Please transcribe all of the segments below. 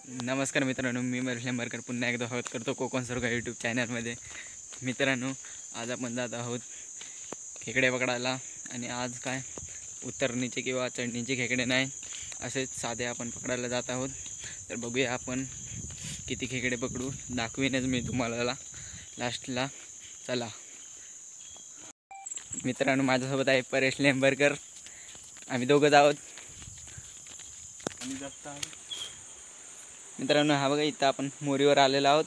नमस्कार मित्रांनो, मी महेश लेंबरकर पुन्हा एकदा स्वागत करतो कोकण सुरगा यूट्यूब चॅनलमध्ये। मित्रांनो, आज आपण जात आहोत खेकडे पकडायला। आणि आज काय उतरणीचे किंवा चढणीचे खेकडे नाही, असेच साधे आपण पकडायला जात आहोत। तर बघूया आपण किती खेकडे पकडू, दाखवीनच मी तुम्हाला लास्टला। चला मित्रांनो, माझ्यासोबत आहे परेश लेंबरकर, आम्ही दोघंच आहोत। मित्रांनो, हा बघा, इथं आपण मोरीवर आलेलो आहोत।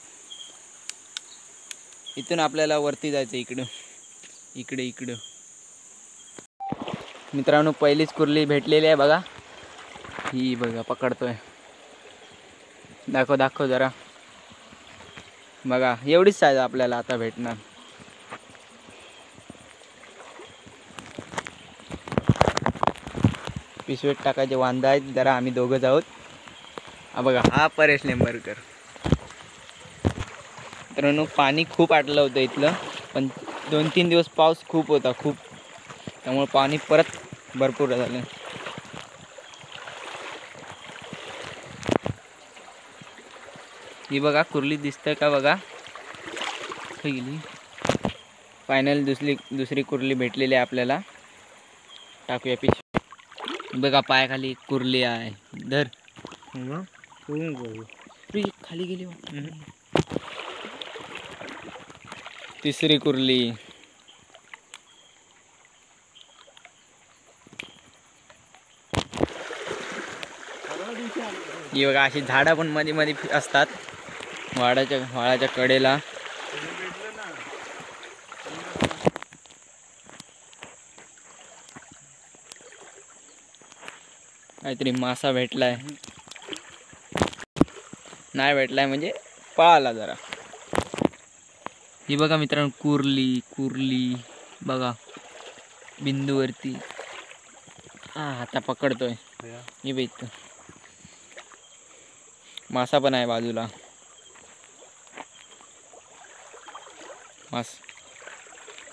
इथून आपल्याला वरती जायचं, इकडं। मित्रांनो, पहिलीच कुर्ली भेटलेली आहे बघा, ही बघा पकडतोय। दाखव जरा, बघा एवढीच साईज आपल्याला आता भेटणार। पिशवीत टाकायचे वांदा आहेत जरा, आम्ही दोघंच आहोत। हा बघा, हा परेश लेंबरकर। मित्रांनो, पाणी खूप आटलं होतं इथलं, पण 2-3 दिवस पाऊस खूप होता, त्यामुळे पाणी परत भरपूर झालं। ही बघा कुर्ली दिसतंय का बघा, गेली। फायनल दुसरी कुर्ली भेटलेली आहे आपल्याला। टाकूया पिशवी। बघा, पायाखाली कुर्ली आहे, धर। खाली गेली। तिसरी कुर्ली। ही बघा, अशी झाडं पण मध्ये मध्ये असतात वाळाच्या कडेला। काहीतरी मासा भेटलाय, नाही भेटलाय म्हणजे पळाला जरा। ही बघा मित्रांनो, कुर्ली बघा, बिंदूवरती। आता पकडतोय। ही बघ, इथं मासा पण आहे बाजूला।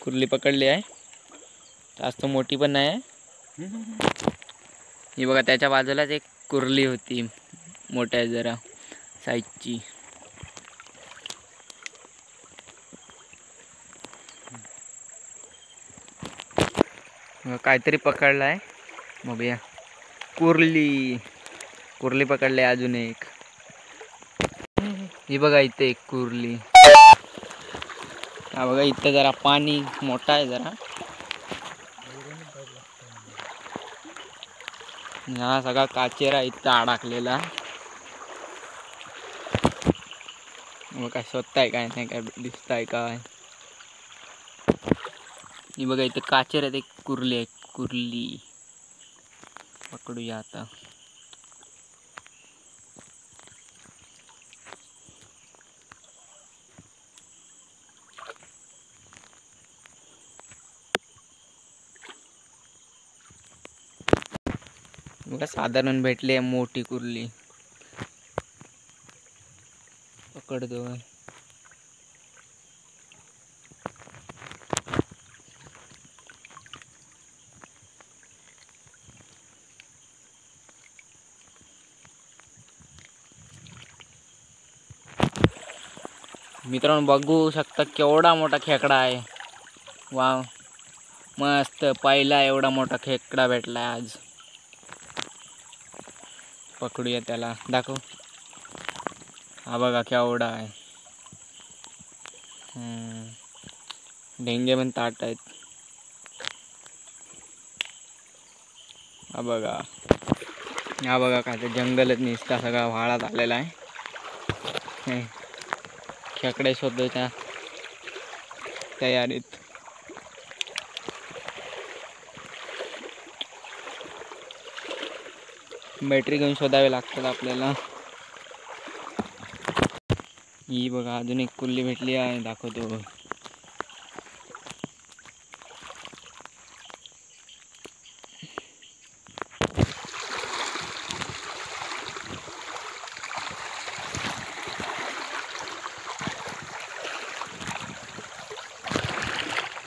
कुर्ली पकडली आहे, जास्त मोठी पण नाही आहे। ही बघा, त्याच्या बाजूलाच एक कुर्ली होती, मोठ्या जरा साईजची। काहीतरी पकडलाय, बघूया। कुर्ली पकडली अजून एक। ही बघा, इथे एक कुर्ली। हा बघा, इथं जरा पाणी मोठा आहे जरा। हा सगळा काचेरा इथं अडकलेला। मग काय शोधताय काय, नाही काय दिसताय काय? ही बघा, इथं काचेऱ्यात एक कुर्ली आहे, कुर्ली पकडूया आता। बघा, साधारण भेटली मोठी कुर्ली, पकडतोय। मित्रांनो, बघू शकता केवढा मोठा खेकडा आहे। वाव, मस्त, पहिला एवढा मोठा खेकडा भेटलाय आज। पकडूया त्याला, दाखव। हा बघा, केवढा आहे। ढेंगे पण ताट आहेत। हा बघा, काय ते जंगलच निसता सगळा वाळात आलेला आहे। खेकडे शोधायच्या तयारीत। बॅटरी घेऊन शोधावे लागतात आपल्याला। ही बघा, अजून एक कुर्ली भेटली आहे, दाखवतो।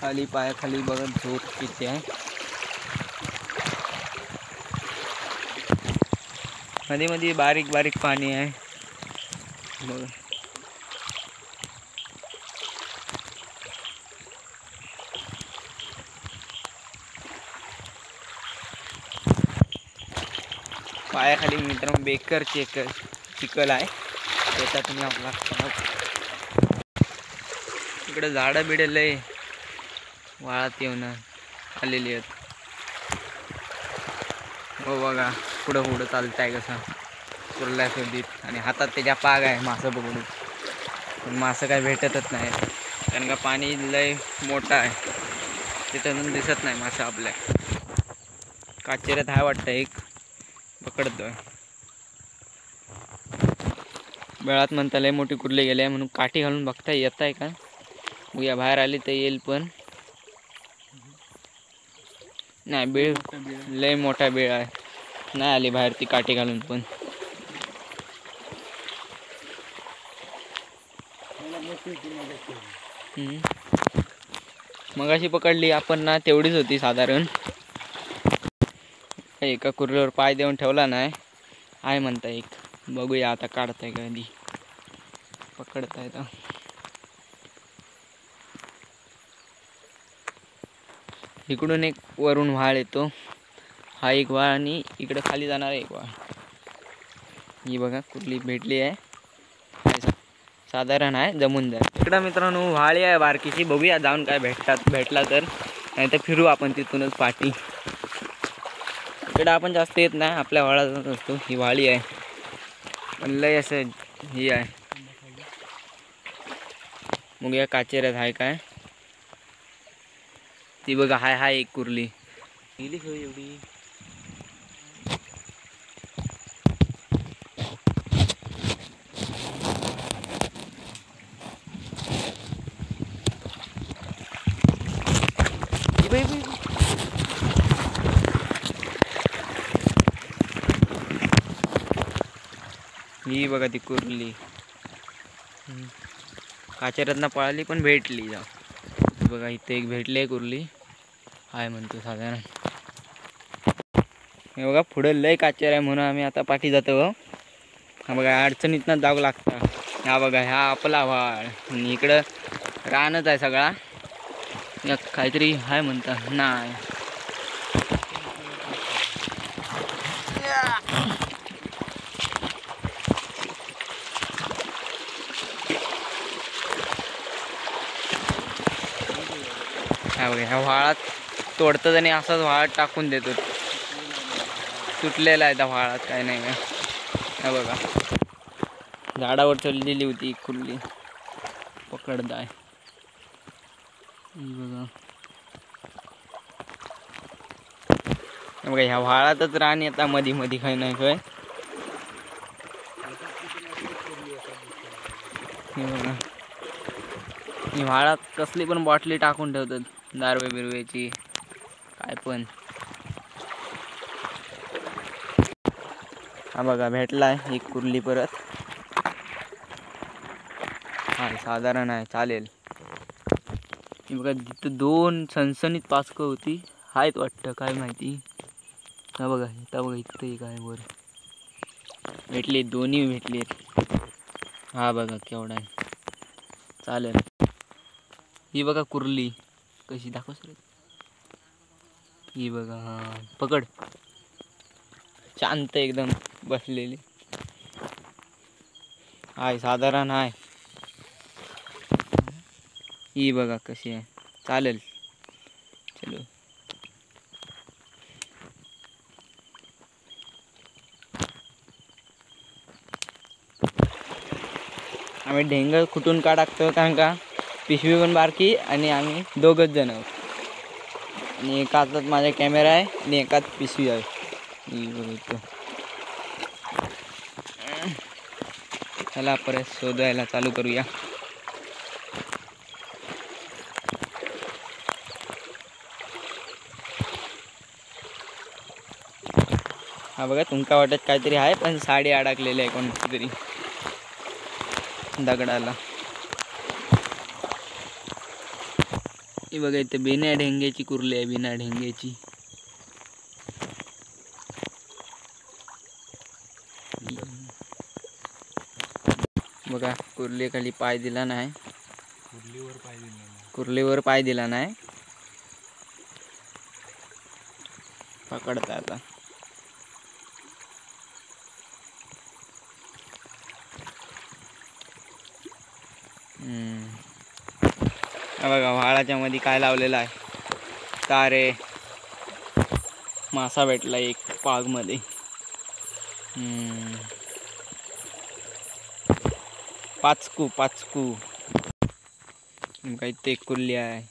खाली पायाखाली बघा, झोप किती आहे। मध्ये मध्ये बारीक बारीक पाणी आहे। बघा पायाखाली मित्रांनो बेकर चिखल आहे, त्याच्यातून आपला इकडे झाडं बिडं लय वाळात येऊन आलेली आहेत. हो बघा पुढं पुढं चालताय कसं कुर्ल्या शोधीत, आणि हातात त्याच्या पाग आहे मासं पकडून, पण मासं काय भेटतच नाही कारण का पाणी लय मोठं आहे, त्याच्यातून दिसत नाही मासं. आपल्या काचेऱ्यात आहे वाटतं एक पकडतोय. बेळात म्हणता लय मोठी कुर्ली गेली आहे म्हणून काठी घालून बघता येत आहे का, उया बाहेर आली तर येईल, पण नाही बेळ लय मोठा बेळ आहे, नाही आली बाहेर ती काठी घालून. पण मगाशी पकडली आपण ना तेवढीच होती साधारण. एका कुर्लीवर पाय देऊन ठेवला नाही आहे म्हणता एक, बघूया आता काढताय कधी पकडताय तर. इकडून एक वरून व्हाळ येतो, हा एक व्हाळ, आणि इकडे खाली जाणार एक व्हाळ. ही बघा कुर्ली भेटली आहे, साधारण आहे जमून जाईल. इकडं मित्रांनो व्हाळी आहे बारकीची, बघूया जाऊन काय भेटला तर, नाही तर फिरू आपण तिथूनच पाठी. इकडं आपण जास्त येत नाही, आपल्या व्हाळातच असतो. ही व्हाळी आहे पण लय असं ही आहे. मग या काचेऱ्यात आहे काय ती बघा, हाय एक कुर्ली गेली हो एवढी. ही बघा ती कुर्ली काचेऱ्यातनं पळाली पण भेटली. जा बघा इथे एक भेटली आहे कुर्ली, हाय म्हणतो साधारण. हे बघा पुढे लय काचेर आहे म्हणून आम्ही आता पाठी जातो. हा बघा अडचणीतनं जावं लागतं. हा बघा ह्या आपला व्हाळ, आणि इकडं रानच आहे सगळा. काहीतरी हाय म्हणता नाही, ह्या व्हाळात तोडतात आणि असाच व्हाळात टाकून देतो. सुटलेला आहे त्या व्हाळात, काय नाही का. हा बघा झाडावर चढलेली होती एक कुर्ली, पकडताय बघा. बघा ह्या व्हाळातच रान येता मधी मधी काही नाही काय. बघा ही व्हाळात कसली पण बॉटली टाकून ठेवतात, दारवे बिरवेची काय पण. हा बघा भेटलाय एक कुर्ली परत, हा साधारण आहे चालेल. ही बघा तिथं दोन सणसणीत पाचकं होती, आहेत वाटतं काय माहिती. हा बघा इथं एक आहे वर, भेटली दोन्ही भेटलीत. हा बघा केवढा आहे, चालेल. ही बघा कुर्ली कशी दाखव सर, ही बघा हा पकड, शांत एकदम बसलेली आहे, साधारण आहे. ही बघा कशी आहे, चालेल. चलो आम्ही ढेंगळ कुठून का टाकतो कारण का पिशवी पण बारकी, आणि आम्ही दोघंच जण आहोत, आणि एका हातात माझा कॅमेरा आहे आणि एकात पिशवी आहे. चला परत शोधायला चालू करूया. हा बघा तुमका वाटत काहीतरी आहे, पण साडी अडकलेली आहे कोणती तरी दगडाला. ही बघा इथे बिना ढेंग्याची कुर्ली आहे, बिना ढेंग्याची. बघा कुर्ली खाली पाय दिला नाही, कुर्लीवर पाय दिला नाही. पकडता आता. बघा व्हाळाच्या मध्ये काय लावलेलं आहे, तारे. मासा भेटला एक पाग मध्ये. पाचकू काही ते कुर्ली आहे.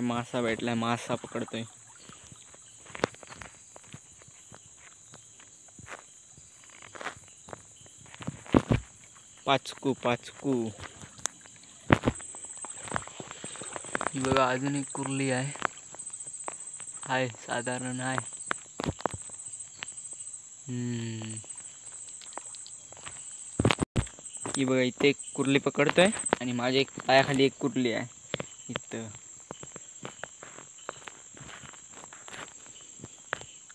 मासा भेटलाय, मासा पकडतोय. पाचकू बघा अजून एक कुर्ली आहे. हाय साधारण आहे. ही बघा इथे एक कुर्ली पकडतोय आणि माझ्या एक पायाखाली एक कुर्ली आहे इथं.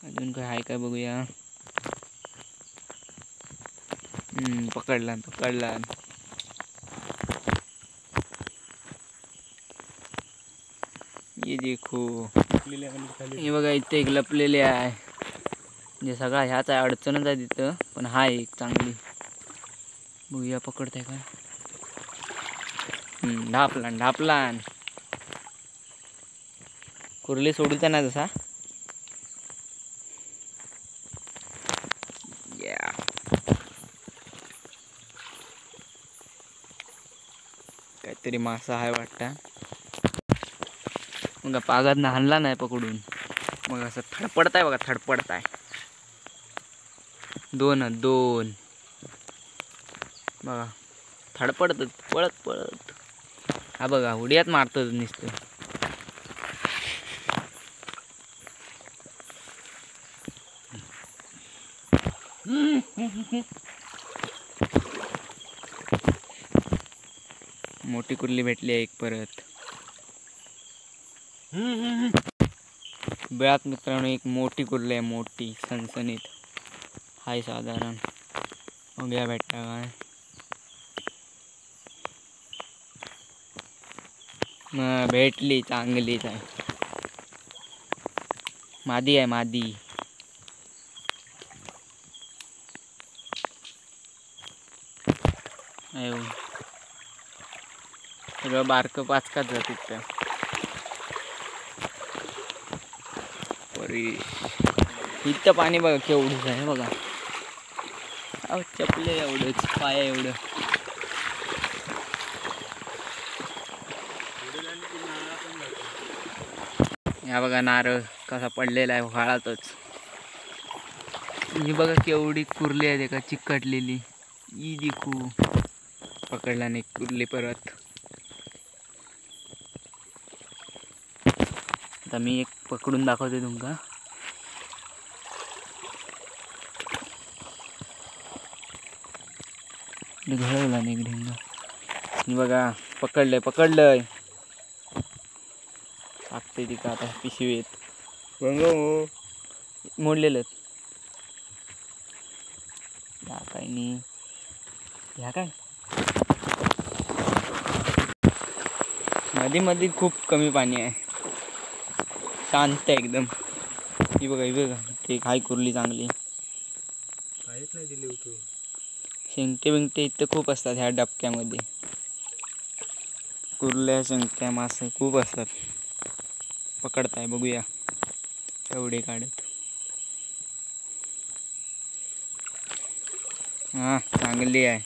अजून काय आहे काय बघूया. पकडला. ये देखो, हे बघा इथे एक लपलेले आहे. म्हणजे सगळा ह्याच आहे, अडचणच आहे तिथं, पण हा एक चांगली. बघूया पकडते का. ढापलान. कुर्ली सोडूचा ना जसा. काहीतरी मासा आहे वाटतं. मग पागात हाणला नाही पकडून, मग असं थडपडताय बघा, थडपडताय. दोन बघा थडपडत पळत. हा बघा उड्यात मारतात नुसतं. मोठी कुर्ली भेटली एक परत. बेळात मित्रांनो एक मोठी कुर्ली आहे, मोठी सणसणीत हाय साधारण. बघूया भेटता काय. भेटली, चांगलीच आहे. मादी आहे, मादी. सगळं बारकं पाचकाच जात तिथं. इथं पाणी बघा केवढंच आहे बघा. चपले एवढंच, पाया एवढं. या बघा नारळ कसा पडलेला आहे व्हाळातच. ही बघा केवढी कुर्ली आहे का चिकटलेली. ई दिखू. पकडला नाही कुर्ली परत. आता मी एक पकडून दाखवते तुमका. घडवला नाही ढेंगा. बघा पकडलंय. टाकते ती का आता पिशवीत. मोडलेलं. या काय नाही. ह्या काय मध्ये खूप कमी पाणी आहे, शांत एकदम. ही बघा ते काय कुर्ली चांगली. काहीच नाही दिली होती. शेंगटे इथं खूप असतात ह्या डबक्यामध्ये. कुर्ल्या, शेंगट्या, मासे खूप असतात. पकडताय बघूया तेवढे काढत. हा चांगली आहे.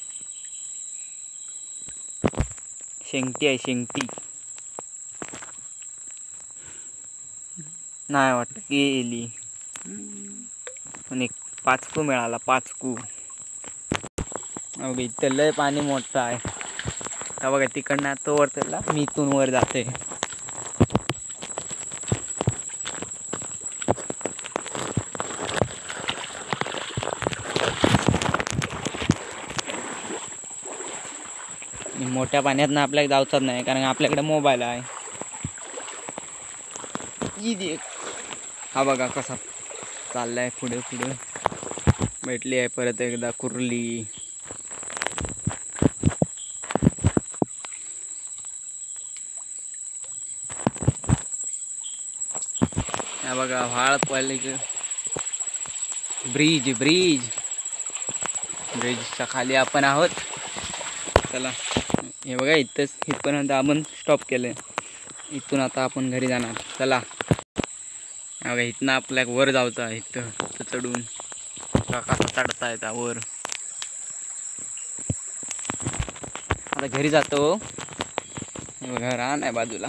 शेंगटी आहे, शेंगटी. नाही वाटत गेली. पण एक पाचकू मिळाला, पाचकू. अवघे इथं लय पाणी मोठं आहे. का बघा तिकडनं तो वर चढला, मी इथून वर जाते. मोठ्या पाण्यात ना आपल्याला जाऊचाच नाही, कारण आपल्याकडे मोबाईल आहे. हा बघा कसा चाललाय पुढे. भेटली आहे परत एकदा कुर्ली. हा बघा व्हाळ पडले ब्रिज ब्रिज ब्रिजच्या खाली आपण आहोत. चला हे बघा इथपर्यंत आपण स्टॉप केलं. इथून आता आपण घरी जाणार. चला बघा इथनं आपल्या वर जायचं आहे. इथं चढून कसा चढता येता वर. आता घरी जातो. हे बघा रान आहे बाजूला.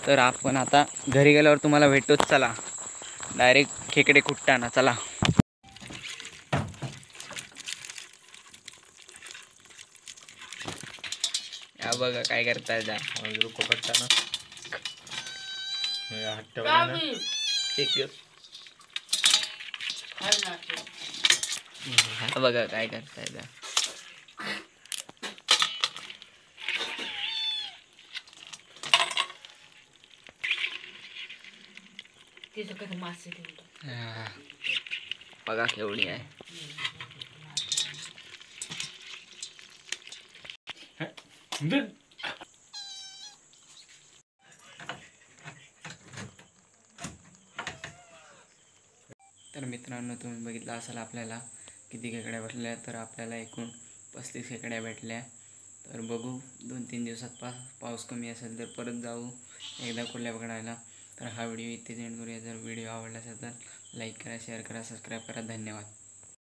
तर आपण आता घरी गेल्यावर तुम्हाला भेटतोच. चला डायरेक्ट खेकडे खुटताना. चला या बघा काय करताय त्या हा बघा काय करताय त्या. बघा केवढी आहे. तर मित्रांनो तुम्ही बघितलं असेल आपल्याला किती खेकड्या भेटल्या. तर आपल्याला एकूण 35 खेकड्या भेटल्या. तर बघू 2-3 दिवसात पाऊस कमी असेल तर परत जाऊ एकदा कुर्ल्या पकडायला. तर हा व्हिडिओ इथेच एंड करूया. जर व्हिडिओ आवडला असेल तर लाईक करा, शेअर करा, सबस्क्राईब करा. धन्यवाद.